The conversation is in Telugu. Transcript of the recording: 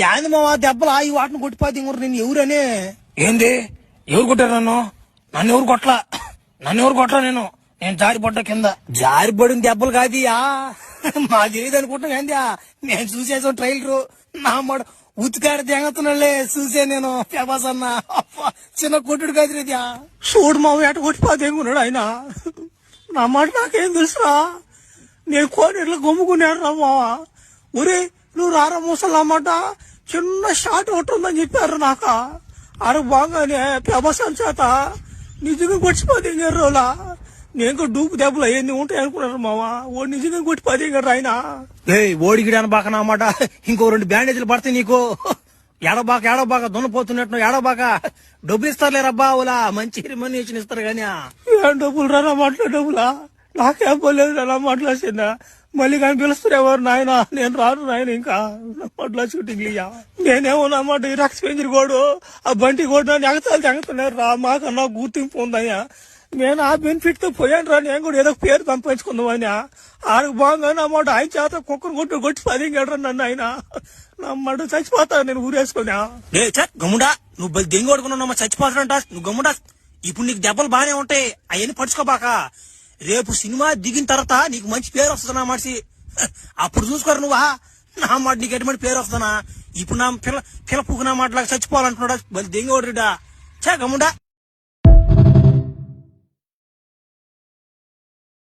యాంది మావా దెబ్బలు ఆగి వాటిని కొట్టిపోతే ఇంకొకరు నేను ఎవరని. ఏంది ఎవరు కొట్టారు నన్ను ఎవరు కొట్టలా నేను జారిపడ్డా కింద. జారిపడిన దెబ్బలు కాదియా, మా తెలియదు అనుకుంటున్నా ఏందియా. నేను చూసేసాం ట్రైలరు, నా మాట ఉతికాడ తెంగతున్నాళ్లే చూసే నేను. ప్రభాస్ అన్న చిన్న కొట్టుడు కాదురేదియా. చూడు మావ ఎట కొట్టిపోతే ఎంగున్నాడు ఆయన. నా మాట నాకేం తెలుసురా, నేను కోనేరులో గమ్ముకున్నాను రా మావా. ఒరే నువ్వు రారా ముసలన్నమాట, చిన్న షాట్ ఉంటుందని చెప్పారు నాకు. అరకు బాగానే ప్రభాస్ చేత నిజంగా కొట్టిపోతే రోజులా. నేను కూడా డూపు దెబ్బలు అవన్నీ ఉంటాయి అనుకున్నారు మావా. ఓడి నిజంగా కొట్టిపోతే ఆయన. ఓడిగిడి అనబాక అన్నమాట, ఇంకో 2 బ్యాండేజీలు పడతాయి నీకు. ఏడబాక దున్నపోతున్నట్టు ఏడబాక. డబ్బులు ఇస్తారులేరబ్బా ఓలా, మంచి రెమ్యునరేషన్ ఇస్తారు గానీ. ఏం డబ్బులు రా మాటలో డబ్బులా, నాకేం పోలేదు రా మాట్లాడుతుందా. మళ్ళీ కానీ పిలుస్తారు ఎవరు నాయన, నేను రాను నాయన ఇంకా మాటలా షూటింగ్ ఇయ్యా. నేనేమో అన్నమాట ఈ రక్త పెంజరి కోడు ఆ బంటి కోడు ఎగతాలు తెగుతున్నారు రా. మాకన్నా గుర్తింపు ఉందయ్యా. నేను ఆ బెనిఫిట్ తో పోయాను రా. నేను కూడా ఏదో పేరు సంపాదించుకుందామని. ఆడకు బాగానే అన్నమాట ఆయన చేత కుక్కను కొట్టి పదింగడరా నన్ను ఆయన. నమ్మడు చచ్చిపోతా నేను ఊరేసుకున్నా. గమ్ముడా నువ్వు దెంగి కొడుకున్నావు, చచ్చిపోతాడంట నువ్వు. గమ్ముడా ఇప్పుడు నీకు దెబ్బలు బానే ఉంటాయి, అవన్నీ పడుచుకోబాక. రేపు సినిమా దిగిన తర్వాత నీకు మంచి పేరు వస్తుందా మనిషి, అప్పుడు చూసుకోరు నువ్వా. నా మాట నీకు ఎటువంటి పేరు వస్తుందా. ఇప్పుడు నా పిల్ల పూకు నా మాటలాగా చచ్చిపోవాలంటున్నాడా, బలి దెంగి కొడుడా. గమ్ముడా.